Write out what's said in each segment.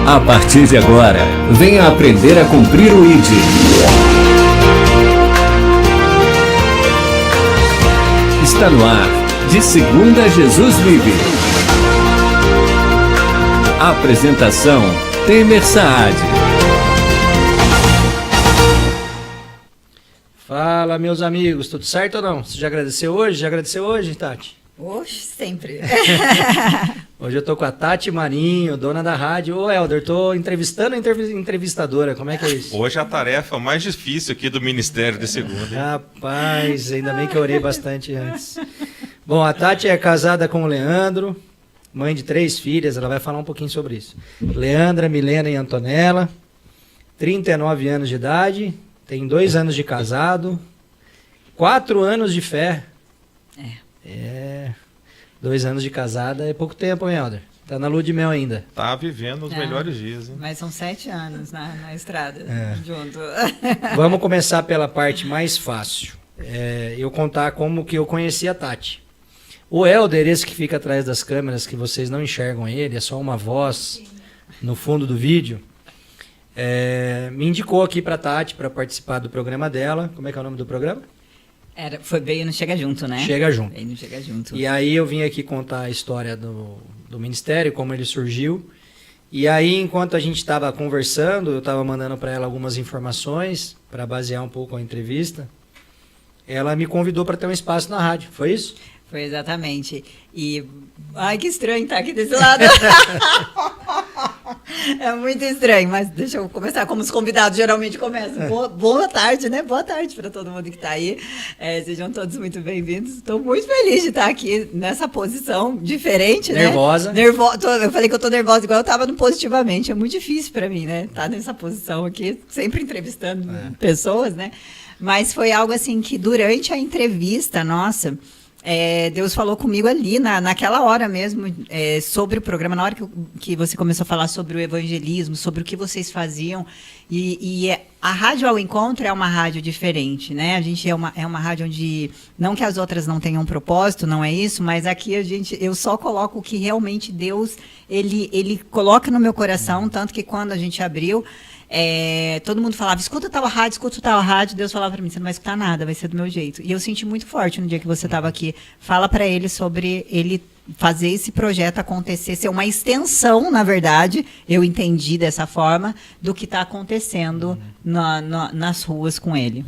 A partir de agora, venha aprender a cumprir o ID. Está no ar, de segunda Jesus vive. Apresentação, Temer Saad. Fala, meus amigos, tudo certo ou não? Você já agradeceu hoje? Já agradeceu hoje, Tati? Oxe, sempre. Hoje eu tô com a Tati Marinho, dona da rádio. Ô, Helder, tô entrevistando a entrevistadora, como é que é isso? Hoje a tarefa mais difícil aqui do Ministério de Segunda. Hein? Rapaz, ainda bem que eu orei bastante antes. Bom, a Tati é casada com o Leandro, mãe de 3 filhas, ela vai falar um pouquinho sobre isso. Leandra, Milena e Antonella, 39 anos de idade, tem 2 anos de casado, 4 anos de fé. 2 anos de casada é pouco tempo, hein, Helder? Tá na lua de mel ainda. Tá vivendo os melhores dias, hein? Mas são 7 anos na estrada, junto. Vamos começar pela parte mais fácil. Eu contar como que eu conheci a Tati. O Helder, esse que fica atrás das câmeras, que vocês não enxergam ele, é só uma voz no fundo do vídeo, me indicou aqui pra Tati para participar do programa dela. Como é que é o nome do programa? Foi bem no Chega Junto, né? Chega Junto. Bem no Chega Junto. E aí eu vim aqui contar a história do Ministério, como ele surgiu. E aí, enquanto a gente estava conversando, eu estava mandando para ela algumas informações para basear um pouco a entrevista. Ela me convidou para ter um espaço na rádio, foi isso? Foi exatamente. E, ai, que estranho estar aqui desse lado. É muito estranho, mas deixa eu começar como os convidados geralmente começam. Boa tarde, né? Boa tarde para todo mundo que está aí. Sejam todos muito bem-vindos. Estou muito feliz de estar aqui nessa posição diferente, nervosa. Né? Eu falei que eu estou nervosa igual eu estava no Positivamente. É muito difícil para mim, né? Estar nessa posição aqui, sempre entrevistando pessoas, né? Mas foi algo assim que durante a entrevista, nossa... Deus falou comigo ali, naquela hora mesmo, sobre o programa, na hora que você começou a falar sobre o evangelismo, sobre o que vocês faziam, a Rádio ao Encontro é uma rádio diferente, né? A gente é uma rádio onde, não que as outras não tenham propósito, não é isso, mas aqui eu só coloco o que realmente Deus, ele coloca no meu coração, tanto que quando a gente abriu, todo mundo falava, escuta tal rádio, Deus falava para mim, você não vai escutar nada, vai ser do meu jeito. E eu senti muito forte no dia que você estava aqui. Fala para ele sobre ele fazer esse projeto acontecer, ser uma extensão, na verdade, eu entendi dessa forma, do que está acontecendo nas ruas com ele.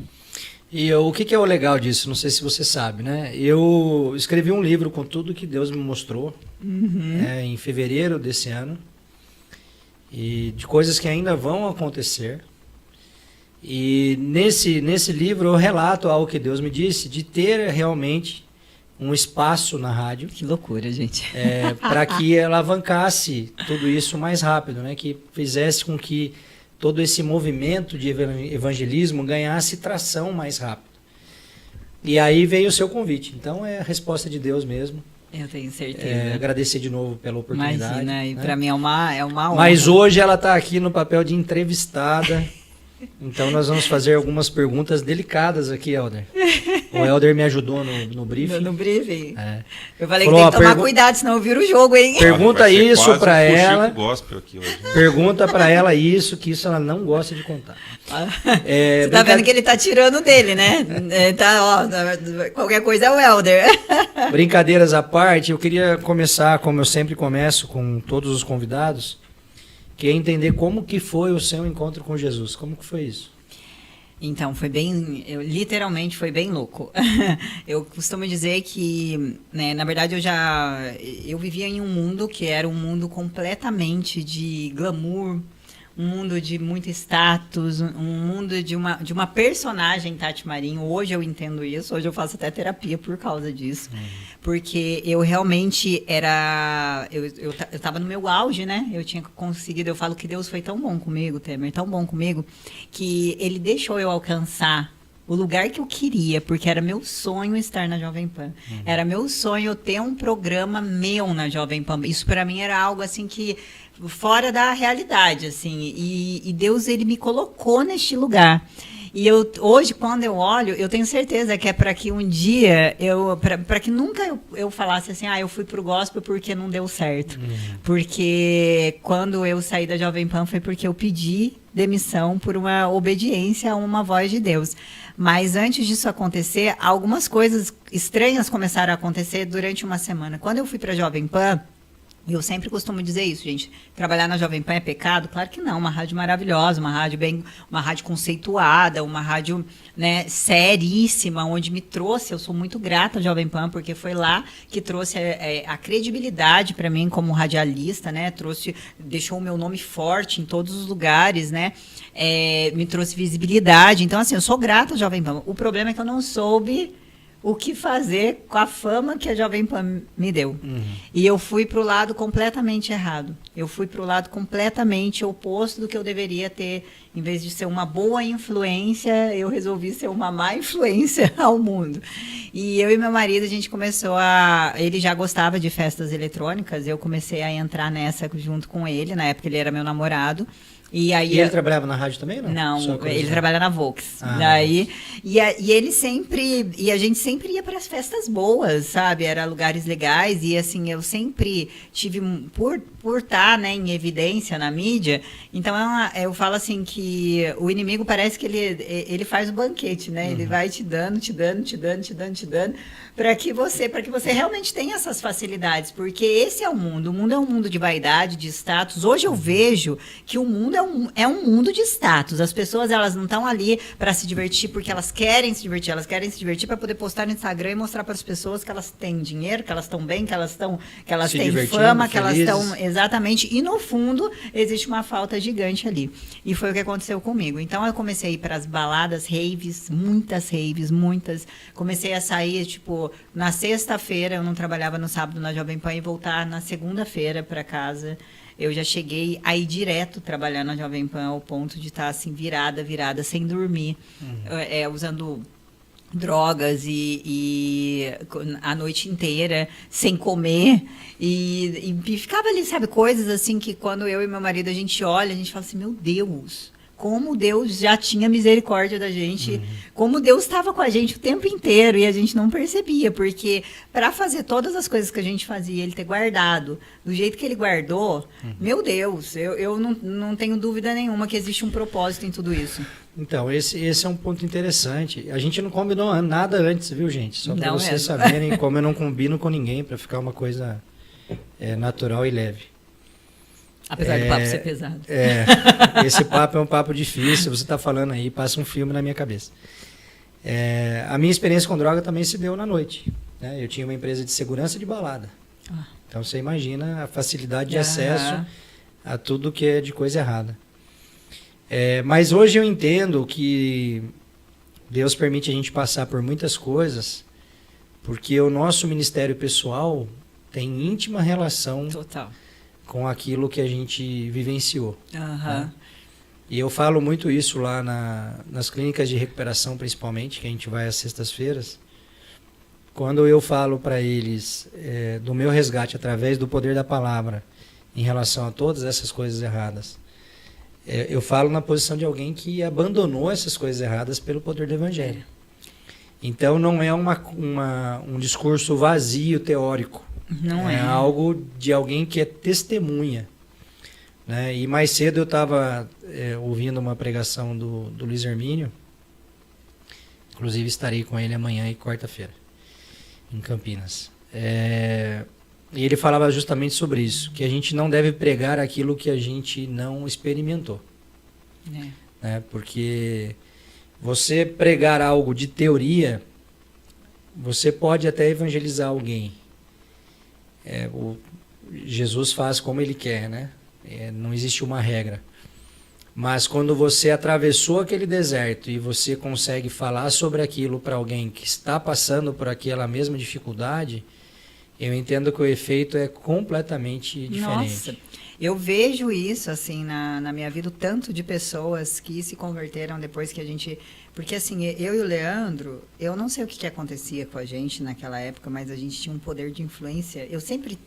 E o que é o legal disso? Não sei se você sabe, né? Eu escrevi um livro com tudo que Deus me mostrou em fevereiro desse ano. E de coisas que ainda vão acontecer. E nesse livro eu relato algo que Deus me disse, de ter realmente um espaço na rádio. Que loucura, gente. Para que alavancasse tudo isso mais rápido, né? Que fizesse com que todo esse movimento de evangelismo ganhasse tração mais rápido. E aí veio o seu convite. Então é a resposta de Deus mesmo. Eu tenho certeza. Agradecer de novo pela oportunidade. Imagina, e para mim é uma honra. Mas hoje ela está aqui no papel de entrevistada. Então nós vamos fazer algumas perguntas delicadas aqui, Helder. O Helder me ajudou no briefing. No briefing. Eu falei que tem que tomar cuidado, senão eu viro o jogo, hein? Pergunta isso para ela. Aqui hoje. Pergunta para ela isso, que isso ela não gosta de contar. Você tá vendo que ele tá tirando dele, né? Qualquer coisa é o Helder. Brincadeiras à parte, eu queria começar, como eu sempre começo com todos os convidados, que é entender como que foi o seu encontro com Jesus. Como que foi isso? Então, literalmente foi bem louco. Eu costumo dizer que, né, na verdade, eu vivia em um mundo que era um mundo completamente de glamour, um mundo de muito status, um mundo de uma personagem, Tati Marinho. Hoje eu entendo isso, hoje eu faço até terapia por causa disso. Porque eu realmente eu estava no meu auge, né? Eu tinha conseguido, eu falo que Deus foi tão bom comigo, Temer, tão bom comigo, que ele deixou eu alcançar o lugar que eu queria, porque era meu sonho estar na Jovem Pan. Era meu sonho ter um programa meu na Jovem Pan. Isso para mim era algo assim que fora da realidade, assim. E Deus, ele me colocou neste lugar. E hoje, quando eu olho, eu tenho certeza que é para que um dia, para que nunca eu falasse assim, eu fui pro gospel porque não deu certo. Porque quando eu saí da Jovem Pan foi porque eu pedi demissão por uma obediência a uma voz de Deus. Mas antes disso acontecer, algumas coisas estranhas começaram a acontecer durante uma semana. Quando eu fui para a Jovem Pan, eu sempre costumo dizer isso, gente. Trabalhar na Jovem Pan é pecado? Claro que não. Uma rádio maravilhosa, uma rádio conceituada, uma rádio, né, seríssima, onde me trouxe. Eu sou muito grata à Jovem Pan, porque foi lá que trouxe a credibilidade para mim como radialista, né? Deixou o meu nome forte em todos os lugares, né? Me trouxe visibilidade. Então, assim, eu sou grata à Jovem Pan. O problema é que eu não soube o que fazer com a fama que a Jovem Pan me deu. E eu fui para o lado completamente errado. Eu fui para o lado completamente oposto do que eu deveria ter. Em vez de ser uma boa influência, eu resolvi ser uma má influência ao mundo. E eu e meu marido, a gente começou ele já gostava de festas eletrônicas, eu comecei a entrar nessa junto com ele. Na época ele era meu namorado. E ele trabalhava na rádio também, não? Não, ele trabalha na Vox. Daí, e ele sempre... E a gente sempre ia para as festas boas, sabe? Era lugares legais. E, assim, eu sempre tive... Por estar, né, em evidência na mídia, então eu falo assim que o inimigo parece que ele faz o banquete, né? Ele vai te dando, para que você realmente tenha essas facilidades. Porque esse é o mundo. O mundo é um mundo de vaidade, de status. Hoje eu vejo que o mundo é um mundo de status. As pessoas, elas não estão ali para se divertir porque elas querem se divertir. Elas querem se divertir para poder postar no Instagram e mostrar para as pessoas que elas têm dinheiro, que elas estão bem, que elas têm fama, que elas estão... Exatamente. E, no fundo, existe uma falta gigante ali. E foi o que aconteceu comigo. Então, eu comecei a ir para as baladas, raves, muitas. Comecei a sair, tipo, na sexta-feira, eu não trabalhava no sábado na Jovem Pan, e voltar na segunda-feira para casa. Eu já cheguei a ir direto trabalhar na Jovem Pan, ao ponto de estar, assim, virada, sem dormir, usando drogas e a noite inteira sem comer e ficava ali, sabe, coisas assim que quando eu e meu marido a gente olha, a gente fala assim, meu Deus, como Deus já tinha misericórdia da gente, como Deus estava com a gente o tempo inteiro e a gente não percebia, porque para fazer todas as coisas que a gente fazia, ele ter guardado do jeito que ele guardou, meu Deus, eu não tenho dúvida nenhuma que existe um propósito em tudo isso. Então, esse é um ponto interessante. A gente não combinou nada antes, viu, gente? Só para vocês saberem como eu não combino com ninguém, para ficar uma coisa natural e leve. Apesar do papo ser pesado. Esse papo é um papo difícil. Você está falando aí, passa um filme na minha cabeça. A minha experiência com droga também se deu na noite, né? Eu tinha uma empresa de segurança de balada. Então, você imagina a facilidade de acesso a tudo que é de coisa errada. Mas hoje eu entendo que Deus permite a gente passar por muitas coisas, porque o nosso ministério pessoal tem íntima relação com aquilo que a gente vivenciou. Né? E eu falo muito isso lá nas clínicas de recuperação, principalmente, que a gente vai às sextas-feiras. Quando eu falo para eles do meu resgate através do poder da palavra em relação a todas essas coisas erradas, eu falo na posição de alguém que abandonou essas coisas erradas pelo poder do Evangelho. Então não é um discurso vazio, teórico. Não é algo de alguém que é testemunha. Né? E mais cedo eu estava ouvindo uma pregação do Luiz Hermínio. Inclusive estarei com ele amanhã e quarta-feira, em Campinas. E ele falava justamente sobre isso, que a gente não deve pregar aquilo que a gente não experimentou. Né? Porque você pregar algo de teoria, você pode até evangelizar alguém. Jesus faz como ele quer, né? Não existe uma regra. Mas quando você atravessou aquele deserto e você consegue falar sobre aquilo para alguém que está passando por aquela mesma dificuldade, eu entendo que o efeito é completamente diferente. Nossa, eu vejo isso assim na minha vida, o tanto de pessoas que se converteram depois que a gente... Porque assim, eu e o Leandro, eu não sei o que acontecia com a gente naquela época, mas a gente tinha um poder de influência. Eu sempre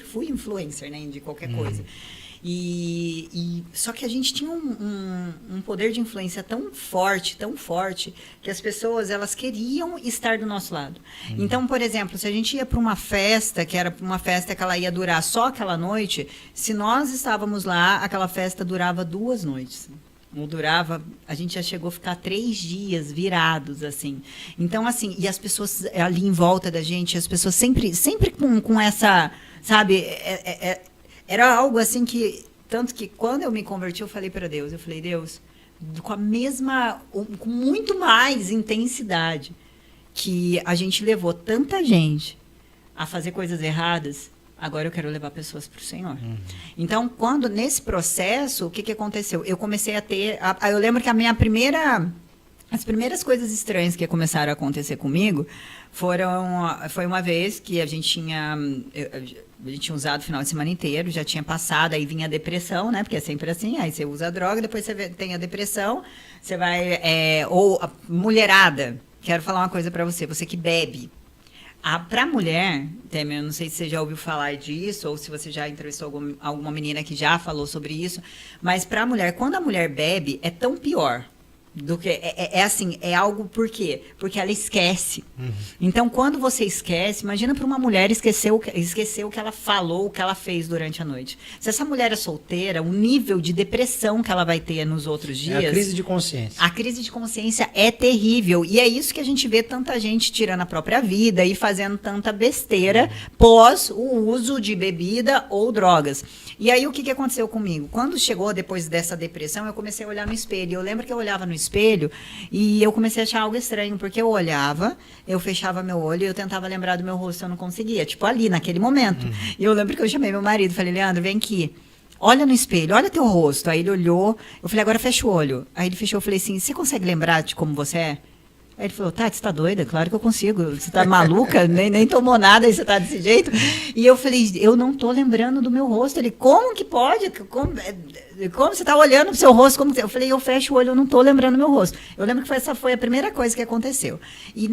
fui influencer, né, de qualquer coisa. Só que a gente tinha um poder de influência tão forte, que as pessoas, elas queriam estar do nosso lado. Então, por exemplo, se a gente ia para uma festa, que era uma festa que ela ia durar só aquela noite, se nós estávamos lá, aquela festa durava 2 noites. Não durava, a gente já chegou a ficar 3 dias virados, assim. Então, assim, e as pessoas ali em volta da gente, as pessoas sempre com essa, sabe, era algo assim que, tanto que quando eu me converti, eu falei para Deus, Deus, com muito mais intensidade que a gente levou tanta gente a fazer coisas erradas, agora eu quero levar pessoas para o Senhor. Então, nesse processo, o que aconteceu? Eu comecei a ter, eu lembro que as primeiras coisas estranhas que começaram a acontecer comigo foi uma vez que a gente tinha usado o final de semana inteiro, já tinha passado, aí vinha a depressão, né? Porque é sempre assim, aí você usa a droga, depois você tem a depressão, você vai... ou a mulherada, quero falar uma coisa para você que bebe. Para a mulher, Temer, eu não sei se você já ouviu falar disso, ou se você já entrevistou alguma menina que já falou sobre isso, mas para a mulher, quando a mulher bebe, é tão pior. Do que assim, é algo por quê? Porque ela esquece. Então, quando você esquece, imagina para uma mulher esquecer o que ela falou, o que ela fez durante a noite. Se essa mulher é solteira, o nível de depressão que ela vai ter nos outros dias... É a crise de consciência. A crise de consciência é terrível. E é isso que a gente vê tanta gente tirando a própria vida e fazendo tanta besteira pós o uso de bebida ou drogas. E aí, o que aconteceu comigo? Quando chegou depois dessa depressão, eu comecei a olhar no espelho. Eu lembro que eu olhava no espelho e eu comecei a achar algo estranho, porque eu olhava, eu fechava meu olho e eu tentava lembrar do meu rosto, eu não conseguia, tipo ali, naquele momento. E eu lembro que eu chamei meu marido, falei, Leandro, vem aqui, olha no espelho, olha teu rosto. Aí ele olhou, eu falei, agora fecha o olho. Aí ele fechou, eu falei assim, você consegue lembrar de como você é? Aí ele falou, Tati, você tá doida? Claro que eu consigo. Você tá maluca? nem tomou nada e você tá desse jeito? E eu falei, eu não tô lembrando do meu rosto. Ele, como que pode? Como você tá olhando pro seu rosto? Eu falei, eu fecho o olho, eu não tô lembrando do meu rosto. Eu lembro que essa foi a primeira coisa que aconteceu. E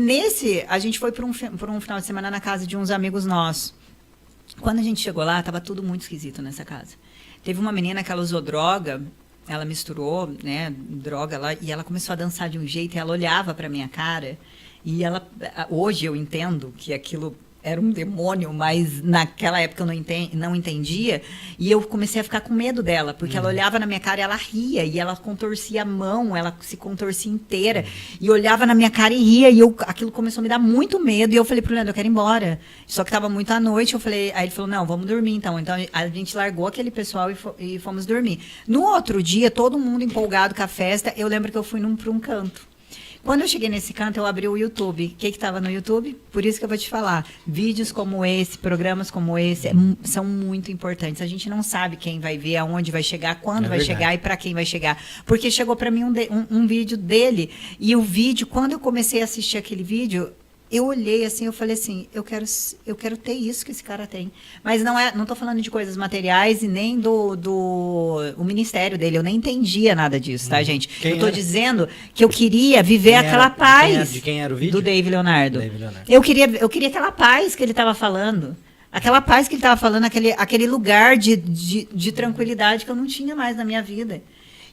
a gente foi por um final de semana na casa de uns amigos nossos. Quando a gente chegou lá, tava tudo muito esquisito nessa casa. Teve uma menina que ela usou droga, ela misturou, né, droga lá, e ela começou a dançar de um jeito, e ela olhava para minha cara, e hoje eu entendo que aquilo era um demônio, mas naquela época eu não entendia, e eu comecei a ficar com medo dela, porque ela olhava na minha cara e ela ria, e ela contorcia a mão, ela se contorcia inteira, e olhava na minha cara e ria, e aquilo começou a me dar muito medo, e eu falei pro Leandro, eu quero ir embora. Só que estava muito à noite, aí ele falou, não, vamos dormir então. Então a gente largou aquele pessoal e fomos dormir. No outro dia, todo mundo empolgado com a festa, eu lembro que eu fui para um canto. Quando eu cheguei nesse canto, eu abri o YouTube. O que estava no YouTube? Por isso que eu vou te falar. Vídeos como esse, programas como esse, são muito importantes. A gente não sabe quem vai ver, aonde vai chegar, quando vai chegar e para quem vai chegar. Porque chegou para mim um vídeo dele. E o vídeo, quando eu comecei a assistir aquele vídeo, eu olhei assim, eu falei assim, eu quero ter isso que esse cara tem. Mas não tô falando de coisas materiais e nem o ministério dele. Eu nem entendia nada disso, tá, gente? Eu tô dizendo que eu queria viver aquela paz. De quem era o vídeo? Do Dave Leonardo. Eu queria aquela paz que ele estava falando. Aquela paz que ele estava falando, aquele lugar de tranquilidade que eu não tinha mais na minha vida.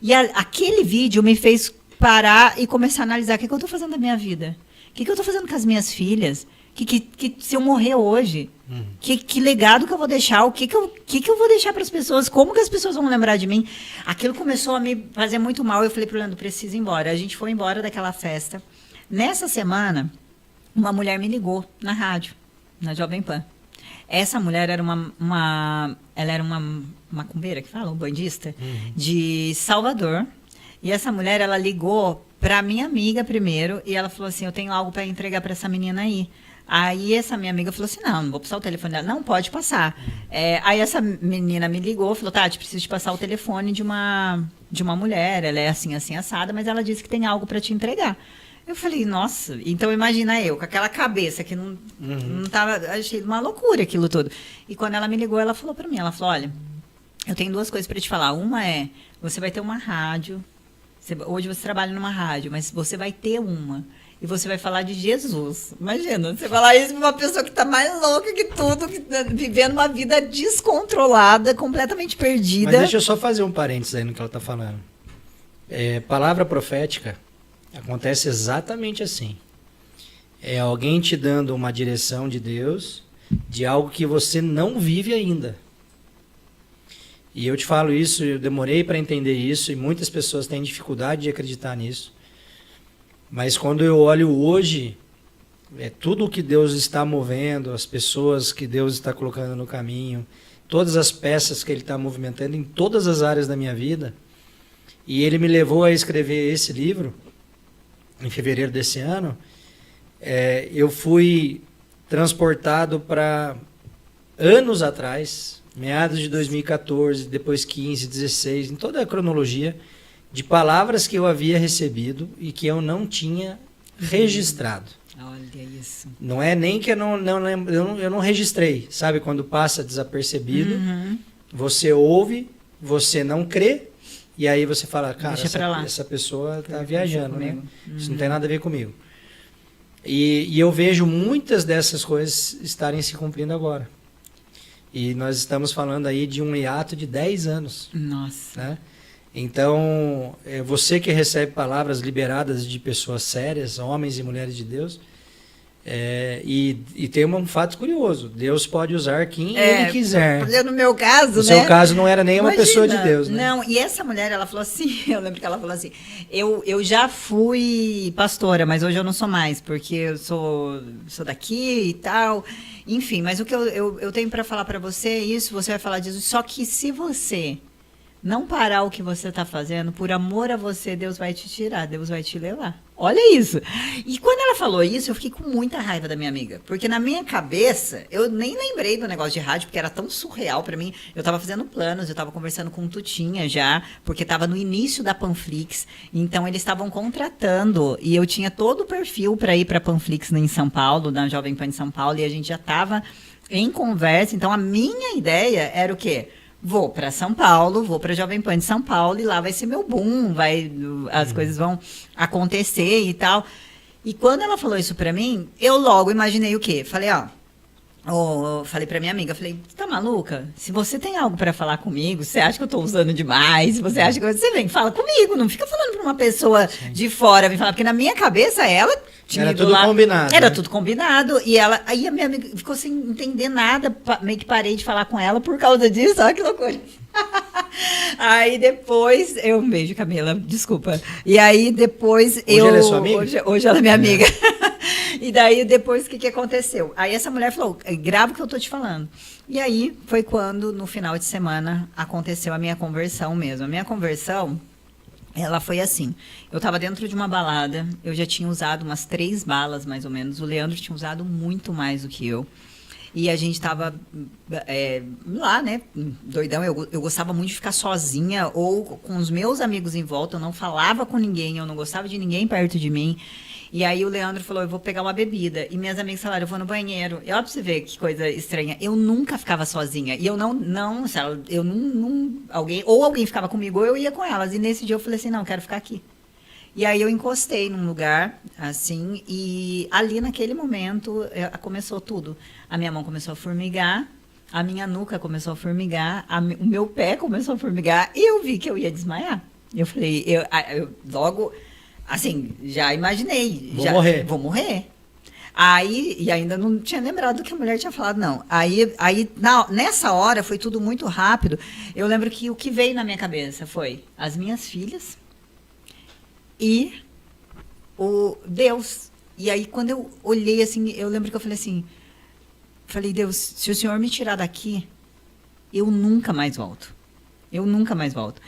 E aquele vídeo me fez parar e começar a analisar o que eu tô fazendo da minha vida. O que eu estou fazendo com as minhas filhas? Que se eu morrer hoje, que legado que eu vou deixar? O que eu vou deixar para as pessoas? Como que as pessoas vão lembrar de mim? Aquilo começou a me fazer muito mal. Eu falei para o Leandro, preciso ir embora. A gente foi embora daquela festa. Nessa semana, uma mulher me ligou na rádio, na Jovem Pan. Essa mulher era ela era uma macumbeira, que fala, um bandista, de Salvador. E essa mulher, ela ligou para minha amiga primeiro, e ela falou assim, eu tenho algo para entregar para essa menina aí. Aí essa minha amiga falou assim, não vou passar o telefone dela. Não, pode passar. Aí essa menina me ligou, falou, Tati, preciso te passar o telefone de uma mulher, ela é assim, assim, assada, mas ela disse que tem algo para te entregar. Eu falei, nossa, então imagina eu, com aquela cabeça que não tava, achei uma loucura aquilo tudo. E quando ela me ligou, ela falou para mim, ela falou, olha, eu tenho 2 coisas para te falar. Uma é, você vai ter uma rádio. Hoje você trabalha numa rádio, mas você vai ter uma. e você vai falar de Jesus. Imagina, você falar isso pra uma pessoa que tá mais louca que tudo, que tá vivendo uma vida descontrolada, completamente perdida. Mas deixa eu só fazer um parênteses aí no que ela tá falando. Palavra profética acontece exatamente assim. É alguém te dando uma direção de Deus, de algo que você não vive ainda. E eu te falo isso, eu demorei para entender isso, e muitas pessoas têm dificuldade de acreditar nisso. Mas quando eu olho hoje, tudo o que Deus está movendo, as pessoas que Deus está colocando no caminho, todas as peças que Ele está movimentando em todas as áreas da minha vida, e Ele me levou a escrever esse livro, em fevereiro desse ano, eu fui transportado para anos atrás, meados de 2014, depois 15, 16, em toda a cronologia, de palavras que eu havia recebido e que eu não tinha registrado. Olha isso. Não é nem que eu não registrei, sabe? Quando passa desapercebido, você ouve, você não crê, e aí você fala, cara, essa pessoa está viajando, né? Isso não tem nada a ver comigo. E eu vejo muitas dessas coisas estarem se cumprindo agora. E nós estamos falando aí de um hiato de 10 anos. Nossa. Né? Então, você que recebe palavras liberadas de pessoas sérias, homens e mulheres de Deus, e tem um fato curioso, Deus pode usar quem Ele quiser. No meu caso, no seu caso, não era nem uma pessoa de Deus. Né? Não, e essa mulher, ela falou assim, eu lembro que ela falou assim, eu já fui pastora, mas hoje eu não sou mais, porque eu sou daqui e tal, enfim, mas o que eu tenho para falar para você é isso, você vai falar disso, só que se você não parar o que você está fazendo, por amor a você, Deus vai te tirar, Deus vai te levar. Olha isso. E quando ela falou isso, eu fiquei com muita raiva da minha amiga. Porque na minha cabeça, eu nem lembrei do negócio de rádio, porque era tão surreal pra mim. Eu tava fazendo planos, eu tava conversando com o Tutinha já, porque tava no início da Panflix. Então, eles estavam contratando. E eu tinha todo o perfil para ir pra Panflix em São Paulo, na Jovem Pan de São Paulo. E a gente já tava em conversa. Então, a minha ideia era o quê? Vou para São Paulo, vou para Jovem Pan de São Paulo e lá vai ser meu boom, as coisas vão acontecer e tal. E quando ela falou isso para mim, eu logo imaginei o quê? Falei, falei para minha amiga, falei, tá maluca? Se você tem algo para falar comigo, você acha que eu tô usando demais? Você acha que você vem, fala comigo, não fica falando para uma pessoa de fora, vem falar, porque na minha cabeça ela tinha era tudo lá, combinado. Era né? tudo combinado. E aí a minha amiga ficou sem entender nada, meio que parei de falar com ela por causa disso. Olha que loucura. Aí depois, um beijo, Camila, desculpa. E aí depois hoje ela é sua amiga? Hoje ela é minha amiga. E daí depois o que aconteceu? Aí essa mulher falou, grava o que eu tô te falando. E aí foi quando no final de semana aconteceu a minha conversão mesmo. A minha conversão, ela foi assim, eu estava dentro de uma balada, eu já tinha usado umas 3 balas, mais ou menos. O Leandro tinha usado muito mais do que eu. E a gente estava lá, né, doidão. Eu gostava muito de ficar sozinha ou com os meus amigos em volta. Eu não falava com ninguém, eu não gostava de ninguém perto de mim. E aí o Leandro falou, eu vou pegar uma bebida. E minhas amigas falaram, eu vou no banheiro. E olha pra você ver que coisa estranha. Eu nunca ficava sozinha. E eu alguém ficava comigo ou eu ia com elas. E nesse dia eu falei assim, não, eu quero ficar aqui. E aí eu encostei num lugar, assim, e ali naquele momento começou tudo. A minha mão começou a formigar, a minha nuca começou a formigar, o meu pé começou a formigar, e eu vi que eu ia desmaiar. Eu falei, eu logo, assim, já imaginei. Vou morrer. Aí, e ainda não tinha lembrado do que a mulher tinha falado, não. Aí nessa hora, foi tudo muito rápido. Eu lembro que o que veio na minha cabeça foi as minhas filhas, e o Deus. E aí, quando eu olhei assim, eu lembro que eu falei assim, Deus, se o Senhor me tirar daqui, eu nunca mais volto. Eu nunca mais volto.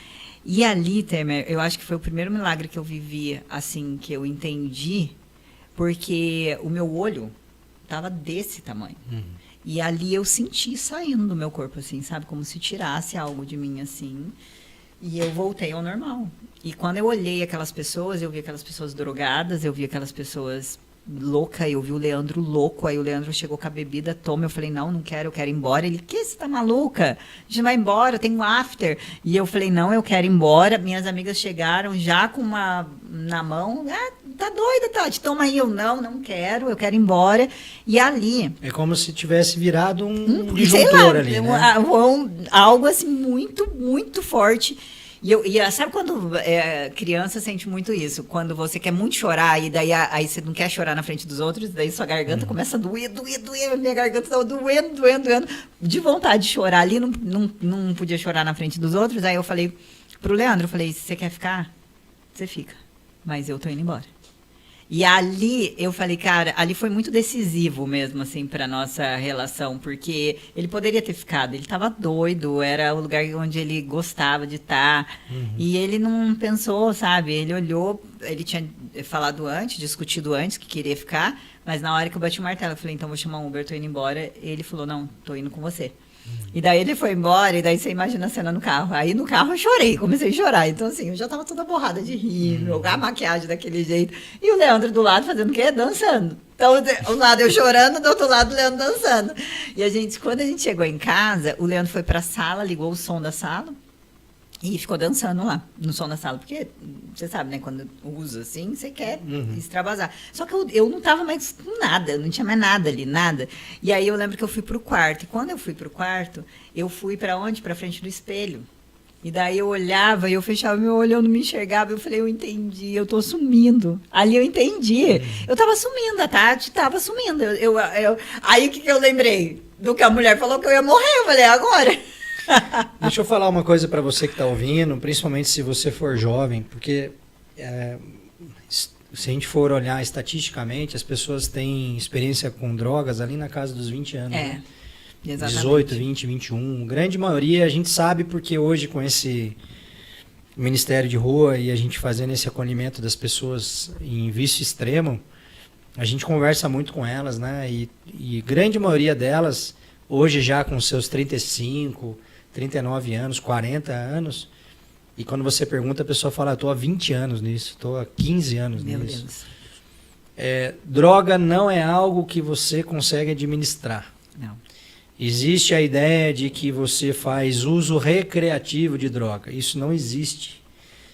E ali, Temer, eu acho que foi o primeiro milagre que eu vivi, assim, que eu entendi, porque o meu olho estava desse tamanho. E ali eu senti saindo do meu corpo, assim, sabe? Como se tirasse algo de mim, assim. E eu voltei ao normal. E quando eu olhei aquelas pessoas, eu vi aquelas pessoas drogadas, eu vi aquelas pessoas loucas, eu vi o Leandro louco, aí o Leandro chegou com a bebida, toma, eu falei, não quero, eu quero ir embora. Ele, que você tá maluca? A gente vai embora, tem um after. E eu falei, não, eu quero ir embora. Minhas amigas chegaram já com uma na mão, tá tá doida, Tati, toma aí. Eu, não quero, eu quero ir embora. E ali... É como se tivesse virado um sei lá, disjuntor ali, né? Algo assim muito, muito forte. E sabe quando criança sente muito isso? Quando você quer muito chorar e daí aí você não quer chorar na frente dos outros, daí sua garganta começa a doer, minha garganta estava doendo, de vontade de chorar ali, não podia chorar na frente dos outros. Aí eu falei pro Leandro, se você quer ficar, você fica, mas eu tô indo embora. E ali, eu falei, cara, ali foi muito decisivo mesmo, assim, pra nossa relação, porque ele poderia ter ficado, ele tava doido, era o lugar onde ele gostava de estar, e ele não pensou, sabe, ele olhou, ele tinha falado antes, discutido antes que queria ficar, mas na hora que eu bati o martelo, eu falei, então vou chamar um Uber, tô indo embora, ele falou, não, tô indo com você. E daí ele foi embora, e daí você imagina a cena no carro. Aí no carro eu chorei, comecei a chorar. Então, assim, eu já tava toda borrada de rir, jogar a maquiagem daquele jeito. E o Leandro do lado fazendo o quê? Dançando. Então, um lado eu chorando, do outro lado o Leandro dançando. E quando a gente chegou em casa, o Leandro foi pra sala, ligou o som da sala e ficou dançando lá, no som da sala. Porque, você sabe, né, quando usa assim, você quer extravasar. Só que eu não tava mais com nada, não tinha mais nada ali, nada. E aí eu lembro que eu fui pro quarto. E quando eu fui pro quarto, eu fui pra onde? Pra frente do espelho. E daí eu olhava e eu fechava meu olho, eu não me enxergava. Eu falei, eu entendi, eu tô sumindo. Ali eu entendi. Eu tava sumindo, a Tati tava sumindo. Aí o que eu lembrei? Do que a mulher falou que eu ia morrer. Eu falei, agora... Deixa eu falar uma coisa para você que está ouvindo, principalmente se você for jovem, porque se a gente for olhar estatisticamente, as pessoas têm experiência com drogas ali na casa dos 20 anos. Né? Exatamente. 18, 20, 21. Grande maioria a gente sabe porque hoje com esse Ministério de Rua e a gente fazendo esse acolhimento das pessoas em vício extremo, a gente conversa muito com elas, né? E grande maioria delas, hoje já com seus 35, 39 anos, 40 anos, e quando você pergunta, a pessoa fala, estou há 20 anos nisso, estou há 15 anos Meu nisso. Deus. Droga não é algo que você consegue administrar. Não. Existe a ideia de que você faz uso recreativo de droga. Isso não existe.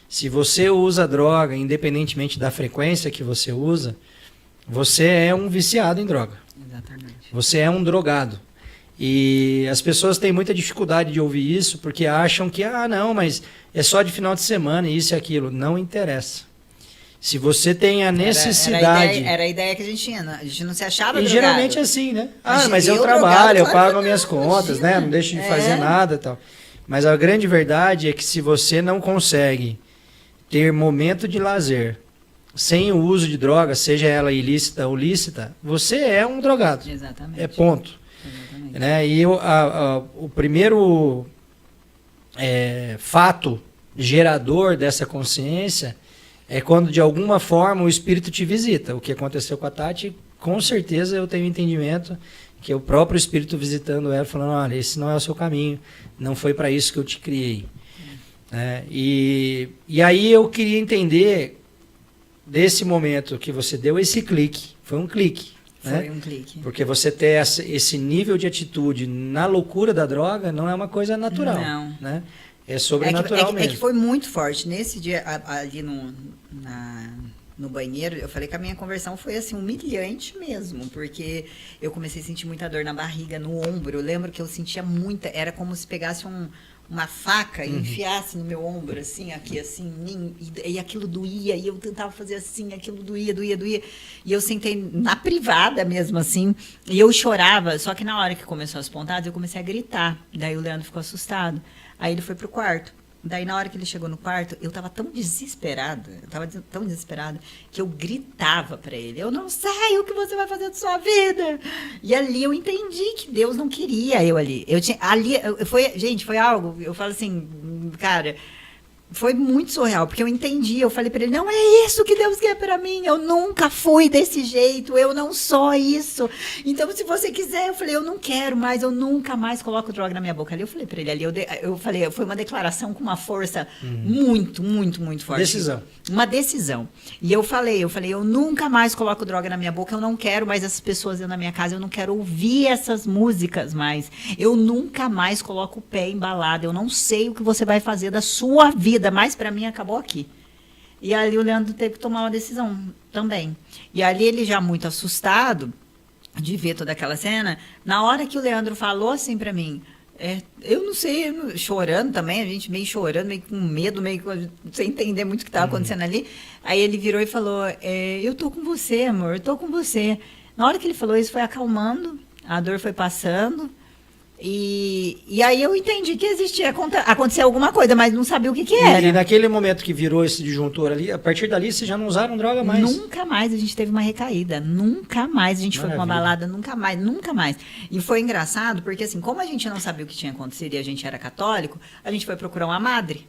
Se você usa droga, independentemente da frequência que você usa, você é um viciado em droga. Exatamente. Você é um drogado. E as pessoas têm muita dificuldade de ouvir isso porque acham que, não, mas é só de final de semana, isso e aquilo. Não interessa. Se você tem a necessidade... Era a ideia que a gente tinha, a gente não se achava E drogado. geralmente é assim, né? Mas eu trabalho, eu pago as minhas contas, né? Não deixo de fazer nada e tal. Mas a grande verdade é que se você não consegue ter momento de lazer sem o uso de droga, seja ela ilícita ou lícita, você é um drogado. Exatamente. É ponto. Né? E o primeiro fato gerador dessa consciência é quando de alguma forma o espírito te visita. O que aconteceu com a Tati, com certeza eu tenho entendimento que é o próprio espírito visitando ela, falando, olha, esse não é o seu caminho, não foi para isso que eu te criei. E aí eu queria entender desse momento que você deu esse clique, foi um clique. Foi um clique. Porque você ter esse nível de atitude na loucura da droga não é uma coisa natural. Não. Né? É sobrenatural mesmo. É que foi muito forte. Nesse dia, ali no banheiro, eu falei que a minha conversão foi assim, humilhante mesmo. Porque eu comecei a sentir muita dor na barriga, no ombro. Eu lembro que eu sentia muita... Era como se pegasse uma faca e enfiasse no meu ombro, assim, aqui, assim, e aquilo doía, e eu tentava fazer assim, aquilo doía. E eu sentei na privada mesmo, assim, e eu chorava, só que na hora que começou as pontadas, eu comecei a gritar. Daí o Leandro ficou assustado. Aí ele foi pro quarto. Daí, na hora que ele chegou no quarto, eu tava tão desesperada, que eu gritava pra ele, eu não sei o que você vai fazer da sua vida. E ali eu entendi que Deus não queria eu ali. Foi algo, eu falo assim, cara, foi muito surreal, porque eu entendi, eu falei pra ele, não é isso que Deus quer pra mim, eu nunca fui desse jeito, eu não sou isso. Então, se você quiser, eu falei, eu não quero mais, eu nunca mais coloco droga na minha boca. Ali eu falei pra ele, eu falei, foi uma declaração com uma força muito, muito, muito forte. Decisão. Uma decisão. E eu falei, eu nunca mais coloco droga na minha boca, eu não quero mais essas pessoas dentro da minha casa, eu não quero ouvir essas músicas mais, eu nunca mais coloco o pé em balada, eu não sei o que você vai fazer da sua vida, mas para mim acabou aqui. E ali o Leandro teve que tomar uma decisão também. E ali ele já muito assustado de ver toda aquela cena, na hora que o Leandro falou assim pra mim, eu não sei, chorando também, a gente meio chorando, meio com medo, meio sem entender muito o que estava acontecendo ali. Aí ele virou e falou, eu tô com você, amor, eu tô com você. Na hora que ele falou isso, foi acalmando, a dor foi passando. E aí eu entendi que aconteceu alguma coisa, mas não sabia o que era. E naquele momento que virou esse disjuntor ali, a partir dali vocês já não usaram droga mais? Nunca mais a gente teve uma recaída, nunca mais a gente foi pra uma balada, nunca mais, nunca mais. E foi engraçado, porque assim, como a gente não sabia o que tinha acontecido e a gente era católico, a gente foi procurar uma madre.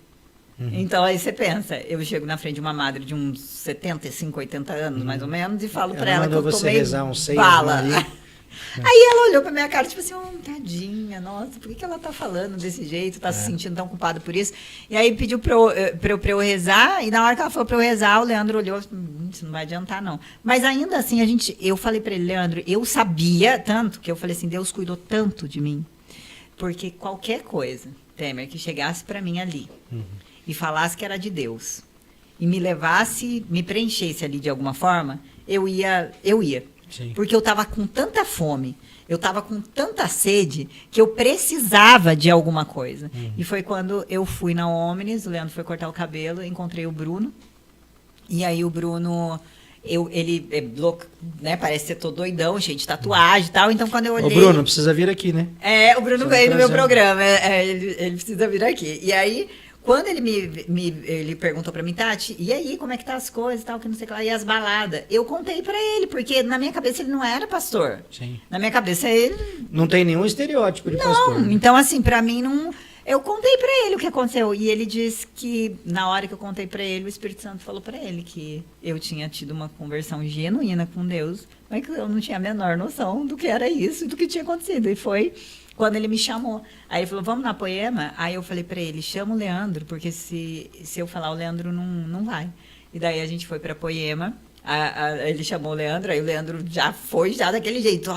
Então aí você pensa, eu chego na frente de uma madre de uns 75, 80 anos, mais ou menos, e falo pra ela que eu tomei rezar uns 6 bala. Aí ela olhou pra minha cara, tipo assim, tadinha, nossa, por que ela tá falando desse jeito, tá se sentindo tão culpada por isso? E aí pediu pra eu rezar, e na hora que ela falou pra eu rezar, o Leandro olhou, isso não vai adiantar não. Mas ainda assim, eu falei pra ele, Leandro, eu sabia tanto, que eu falei assim, Deus cuidou tanto de mim, porque qualquer coisa, Temer, que chegasse pra mim ali, e falasse que era de Deus, e me levasse, me preenchesse ali de alguma forma, eu ia. Sim. Porque eu estava com tanta fome, eu estava com tanta sede, que eu precisava de alguma coisa. E foi quando eu fui na Omnis, o Leandro foi cortar o cabelo, encontrei o Bruno. E aí o Bruno, ele é louco, né? Parece ser todo doidão, cheio de tatuagem e tal. Então quando eu olhei... O Bruno precisa vir aqui, né? O Bruno veio no meu programa, ele precisa vir aqui. E aí... Quando ele perguntou pra mim, Tati, e aí, como é que tá as coisas e tal, que não sei o que lá, e as baladas? Eu contei pra ele, porque na minha cabeça ele não era pastor. Sim. Na minha cabeça ele... Não tem nenhum estereótipo de pastor. Não, então assim, pra mim não... Eu contei pra ele o que aconteceu, e ele disse que na hora que eu contei pra ele, o Espírito Santo falou pra ele que eu tinha tido uma conversão genuína com Deus, mas que eu não tinha a menor noção do que era isso e do que tinha acontecido, e foi... Quando ele me chamou. Aí ele falou, vamos na Poema? Aí eu falei pra ele, chama o Leandro, porque se eu falar, o Leandro não vai. E daí a gente foi pra Poema, ele chamou o Leandro, aí o Leandro já foi daquele jeito.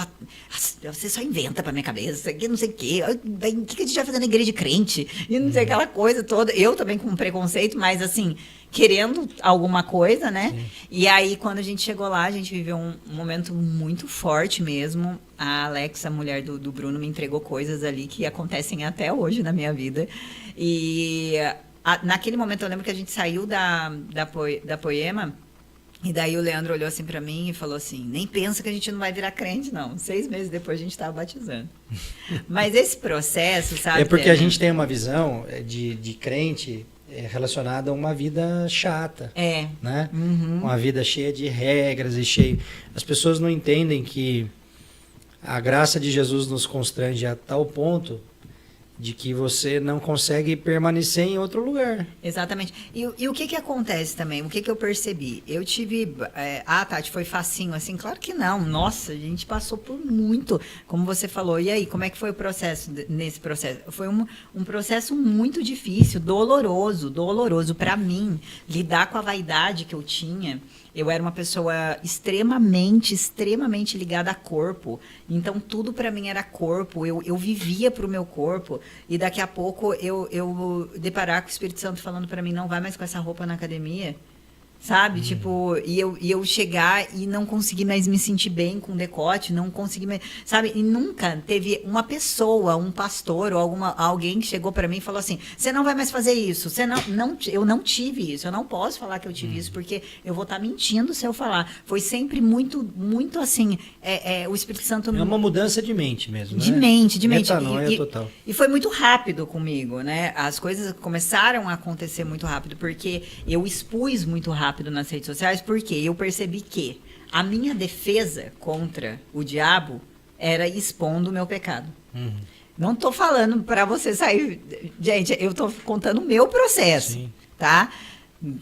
Você só inventa pra minha cabeça, que não sei o quê. O que a gente vai fazer na igreja de crente? E não sei aquela coisa toda. Eu também com preconceito, mas assim... querendo alguma coisa, né? Sim. E aí, quando a gente chegou lá, a gente viveu um momento muito forte mesmo. A Alexa, a mulher do Bruno, me entregou coisas ali que acontecem até hoje na minha vida. E naquele momento, eu lembro que a gente saiu da Poema, e daí o Leandro olhou assim pra mim e falou assim, nem pensa que a gente não vai virar crente, não. 6 meses depois a gente estava batizando. Mas esse processo, sabe? É porque a gente tem uma visão de crente... relacionada a uma vida chata, né? Uma vida cheia de regras e as pessoas não entendem que a graça de Jesus nos constrange a tal ponto de que você não consegue permanecer em outro lugar. Exatamente. E o que acontece também? O que eu percebi? Eu tive... Tati, foi facinho assim? Claro que não. Nossa, a gente passou por muito, como você falou. E aí, como é que foi o processo, nesse processo? Foi um processo muito difícil, doloroso para mim. Lidar com a vaidade que eu tinha. Eu era uma pessoa extremamente ligada a corpo. Então, tudo para mim era corpo. Eu vivia para o meu corpo. E daqui a pouco eu deparar com o Espírito Santo falando para mim, não vai mais com essa roupa na academia. Sabe? Tipo, e eu chegar e não conseguir mais me sentir bem com decote, não conseguir mais, sabe? E nunca teve uma pessoa, um pastor ou alguém que chegou para mim e falou assim, você não vai mais fazer isso, eu não tive isso, eu não posso falar que eu tive isso, porque eu vou estar mentindo se eu falar. Foi sempre muito assim, o Espírito Santo... É uma mudança de mente mesmo, de né? mente. Metanoia total. E foi muito rápido comigo, né? As coisas começaram a acontecer muito rápido, porque eu expus muito rápido nas redes sociais, porque eu percebi que a minha defesa contra o diabo era expondo o meu pecado. Não estou falando para você sair... Gente, eu estou contando o meu processo, sim, tá?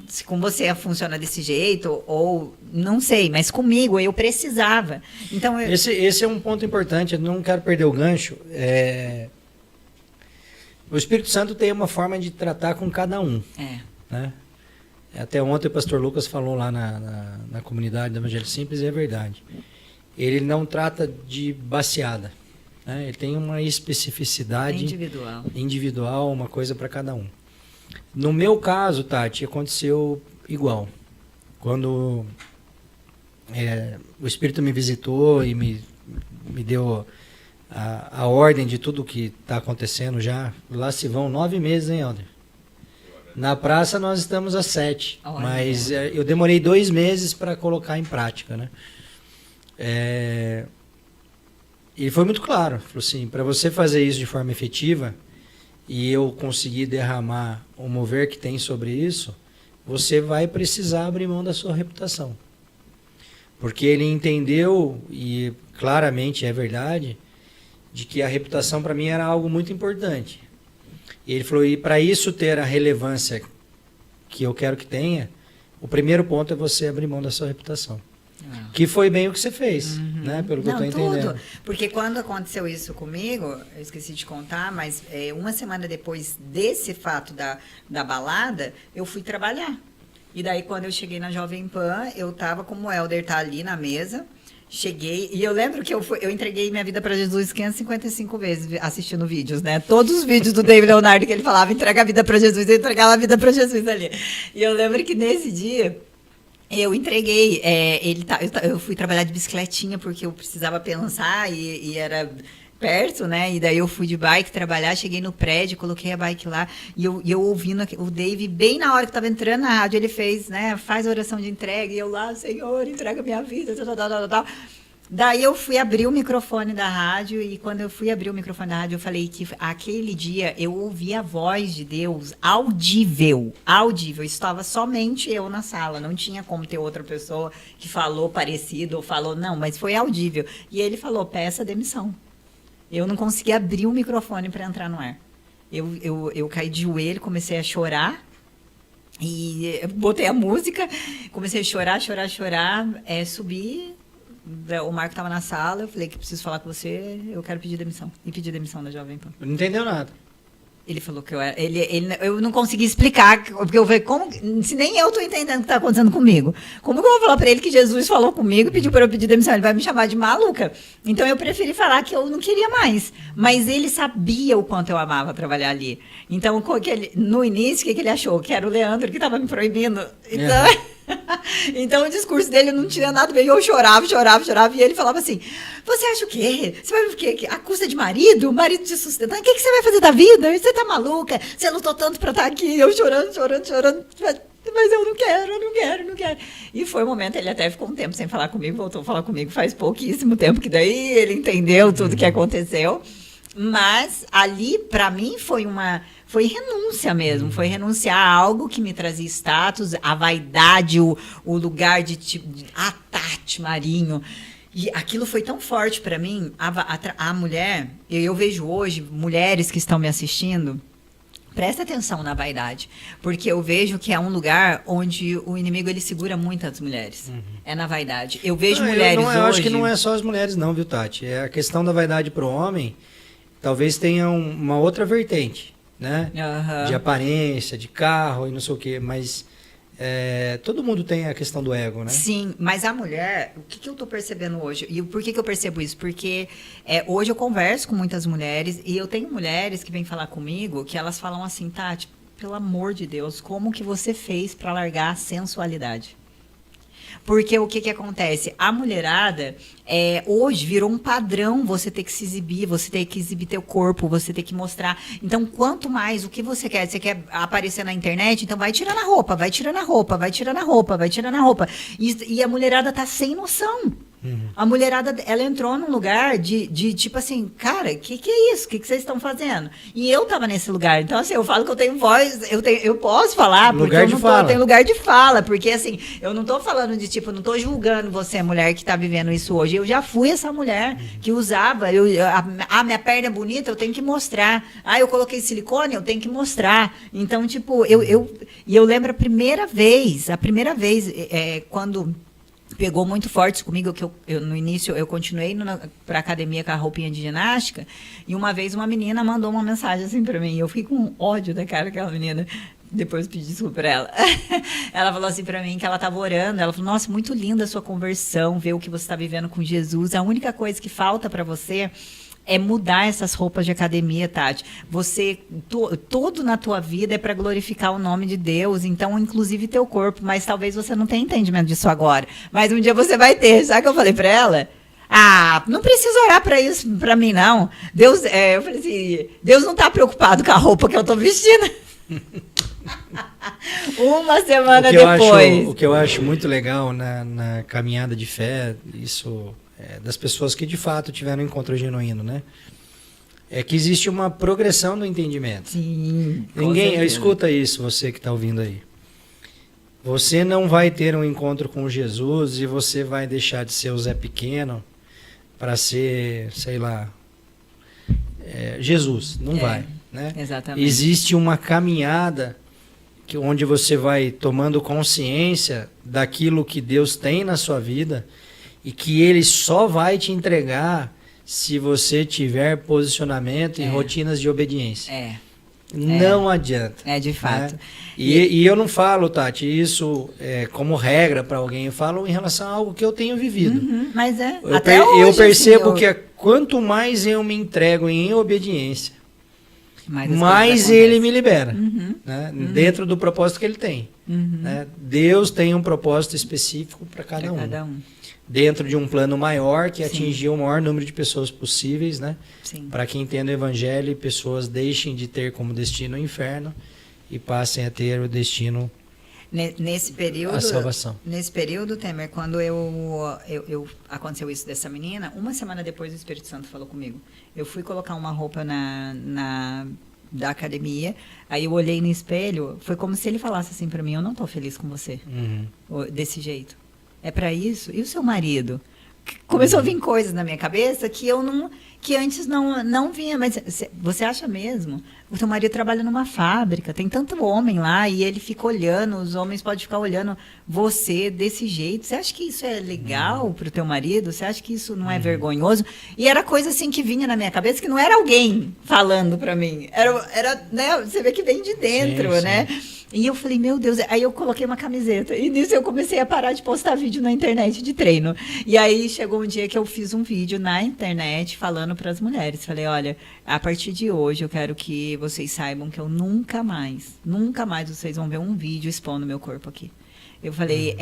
Se com você funciona desse jeito, ou não sei, mas comigo eu precisava. Então, Esse é um ponto importante, eu não quero perder o gancho. O Espírito Santo tem uma forma de tratar com cada um. Né? Até ontem o pastor Lucas falou lá na comunidade do Evangelho Simples, e é verdade. Ele não trata de baseada, né? Ele tem uma especificidade individual, uma coisa para cada um. No meu caso, Tati, aconteceu igual. Quando o Espírito me visitou e me deu a ordem de tudo que está acontecendo já, lá se vão 9 meses, hein, Helder? Na praça nós estamos há 7, mas eu demorei 2 meses para colocar em prática, né? E foi muito claro, falou assim, para você fazer isso de forma efetiva e eu conseguir derramar o mover que tem sobre isso, você vai precisar abrir mão da sua reputação. Porque ele entendeu, e claramente é verdade, de que a reputação para mim era algo muito importante. E ele falou, e para isso ter a relevância que eu quero que tenha, o primeiro ponto é você abrir mão da sua reputação. Que foi bem o que você fez, né? Pelo que eu estou entendendo. Tudo. Porque quando aconteceu isso comigo, eu esqueci de contar, mas uma semana depois desse fato da balada, eu fui trabalhar. E daí, quando eu cheguei na Jovem Pan, eu tava como o Helder tá ali na mesa. Cheguei, e eu lembro que eu entreguei minha vida para Jesus 555 vezes assistindo vídeos, né? Todos os vídeos do David Leonardo que ele falava, entrega a vida para Jesus, eu entregava a vida para Jesus ali. E eu lembro que nesse dia, eu entreguei, eu fui trabalhar de bicicletinha porque eu precisava pensar e era perto, né? E daí eu fui de bike trabalhar, cheguei no prédio, coloquei a bike lá e eu ouvindo o Dave, bem na hora que estava entrando na rádio, ele fez, né? Faz a oração de entrega e eu lá, Senhor, entrega a minha vida, tal. Daí eu fui abrir o microfone da rádio e quando eu fui abrir o microfone da rádio, eu falei que aquele dia eu ouvi a voz de Deus audível. Estava somente eu na sala, não tinha como ter outra pessoa que falou parecido ou falou, não, mas foi audível. E ele falou, peça demissão. Eu não consegui abrir o microfone para entrar no ar. Eu caí de joelho, comecei a chorar. E botei a música, comecei a chorar. Subi, o Marco estava na sala, eu falei que preciso falar com você, eu quero pedir demissão. E pedi demissão da Jovem Pan. Não entendeu nada. Ele falou que eu não consegui explicar, porque eu falei, como, se nem eu estou entendendo o que está acontecendo comigo, como que eu vou falar para ele que Jesus falou comigo e pediu para eu pedir demissão? Ele vai me chamar de maluca. Então eu preferi falar que eu não queria mais. Mas ele sabia o quanto eu amava trabalhar ali. Então, no início, o que ele achou? Que era o Leandro que estava me proibindo. Então... Então o discurso dele não tinha nada a ver. Eu chorava e ele falava assim, você acha o quê? Você vai o quê? A custa de marido? O marido te sustentando? O que você vai fazer da vida? Você tá maluca? Você lutou tanto pra estar aqui. Eu chorando. Mas eu não quero. E foi um momento, ele até ficou um tempo sem falar comigo, voltou a falar comigo faz pouquíssimo tempo, que daí ele entendeu tudo que aconteceu. Mas ali, pra mim, foi renúncia mesmo, foi renunciar a algo que me trazia status, a vaidade, o lugar de Tati Marinho. E aquilo foi tão forte para mim, a mulher, eu vejo hoje mulheres que estão me assistindo, presta atenção na vaidade, porque eu vejo que é um lugar onde o inimigo ele segura muitas mulheres, é na vaidade. Eu vejo mulheres hoje... Eu acho que não é só as mulheres não, viu, Tati? É a questão da vaidade pro homem, talvez tenha uma outra vertente. Né? De aparência, de carro e não sei o quê, mas todo mundo tem a questão do ego, né? Sim, mas a mulher, o que eu estou percebendo hoje, e por que eu percebo isso? Porque hoje eu converso com muitas mulheres e eu tenho mulheres que vêm falar comigo que elas falam assim, Tati, pelo amor de Deus, como que você fez para largar a sensualidade? Porque o que acontece? A mulherada, hoje, virou um padrão você ter que se exibir, você ter que exibir teu corpo, você ter que mostrar. Então, quanto mais, o que você quer? Você quer aparecer na internet? Então, vai tirando a roupa. E a mulherada tá sem noção. A mulherada, ela entrou num lugar de tipo assim, cara, que é isso? O que vocês estão fazendo? E eu tava nesse lugar. Então, assim, eu falo que eu tenho voz, eu posso falar, porque eu tenho lugar de fala. Porque, assim, eu não tô falando de tipo, eu não tô julgando você, mulher que tá vivendo isso hoje. Eu já fui essa mulher que usava, minha perna é bonita, eu tenho que mostrar. Eu coloquei silicone, eu tenho que mostrar. Então, tipo, eu lembro a primeira vez, quando... pegou muito forte comigo, que eu no início eu continuei para academia com a roupinha de ginástica, e uma vez uma menina mandou uma mensagem assim para mim, eu fiquei com ódio da cara daquela menina, depois pedi desculpa para ela. Ela falou assim para mim que ela estava orando, ela falou, nossa, muito linda a sua conversão, ver o que você está vivendo com Jesus, a única coisa que falta para você é mudar essas roupas de academia, Tati. Você, tudo na tua vida é para glorificar o nome de Deus, então, inclusive teu corpo, mas talvez você não tenha entendimento disso agora. Mas um dia você vai ter. Sabe o que eu falei para ela? Não precisa orar para isso, para mim, não. Deus, eu falei assim, Deus não está preocupado com a roupa que eu estou vestindo. Uma semana depois. O que eu acho muito legal na caminhada de fé, isso das pessoas que de fato tiveram um encontro genuíno, né? É que existe uma progressão no entendimento. Sim. Escuta isso, você que está ouvindo aí. Você não vai ter um encontro com Jesus e você vai deixar de ser o Zé Pequeno para ser, sei lá, Jesus. Não vai, né? Exatamente. Existe uma caminhada onde você vai tomando consciência daquilo que Deus tem na sua vida e que Ele só vai te entregar se você tiver posicionamento e rotinas de obediência. Não adianta. De fato. Né? E eu não falo, Tati, isso como regra para alguém. Eu falo em relação a algo que eu tenho vivido. Mas eu percebo que quanto mais eu me entrego em obediência, mais Ele me libera. Né? Dentro do propósito que Ele tem. Né? Deus tem um propósito específico para cada um. Dentro de um plano maior que atingir o maior número de pessoas possíveis, né? Para que entenda o evangelho e pessoas deixem de ter como destino o inferno e passem a ter o destino nesse período, a salvação. Nesse período, Temer, quando aconteceu isso dessa menina, uma semana depois o Espírito Santo falou comigo. Eu fui colocar uma roupa da academia, aí eu olhei no espelho, foi como se ele falasse assim para mim, eu não estou feliz com você, desse jeito. É para isso? E o seu marido? Começou a vir coisas na minha cabeça que antes não vinha. Mas você acha mesmo? O seu marido trabalha numa fábrica, tem tanto homem lá e ele fica olhando, os homens podem ficar olhando você desse jeito. Você acha que isso é legal para o teu marido? Você acha que isso não é vergonhoso? E era coisa assim que vinha na minha cabeça que não era alguém falando para mim. Era, né? Você vê que vem de dentro, né? E eu falei, meu Deus, aí eu coloquei uma camiseta. E nisso eu comecei a parar de postar vídeo na internet de treino. E aí chegou um dia que eu fiz um vídeo na internet falando para as mulheres. Falei, olha, a partir de hoje eu quero que vocês saibam que eu nunca mais vocês vão ver um vídeo expondo meu corpo aqui. Eu falei,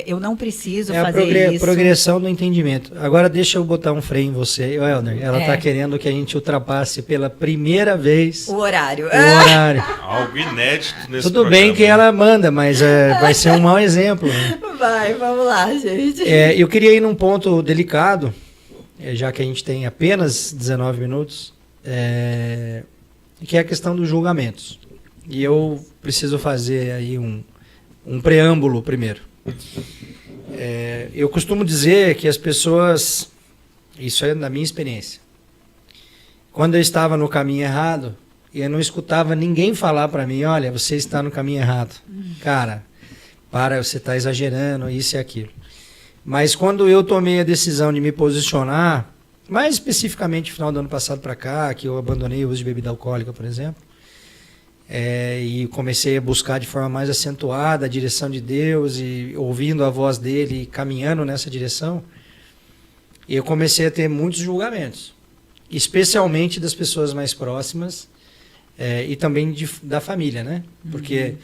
eu não preciso fazer isso. Progressão do entendimento. Agora deixa eu botar um freio em você. Elner, ela está querendo que a gente ultrapasse pela primeira vez o horário. Algo inédito nesse Tudo programa. bem que ela manda, mas vai ser um mau exemplo. Né? Vamos lá, gente. Eu queria ir num ponto delicado, já que a gente tem apenas 19 minutos, que é a questão dos julgamentos. E eu preciso fazer aí um preâmbulo primeiro. Eu costumo dizer que as pessoas, isso é da minha experiência, quando eu estava no caminho errado, eu não escutava ninguém falar para mim, olha, você está no caminho errado. Cara, você está exagerando, isso e aquilo. Mas quando eu tomei a decisão de me posicionar, mais especificamente no final do ano passado para cá, que eu abandonei o uso de bebida alcoólica, por exemplo, e comecei a buscar de forma mais acentuada a direção de Deus e ouvindo a voz dele e caminhando nessa direção, eu comecei a ter muitos julgamentos, especialmente das pessoas mais próximas e também da família, né? Porque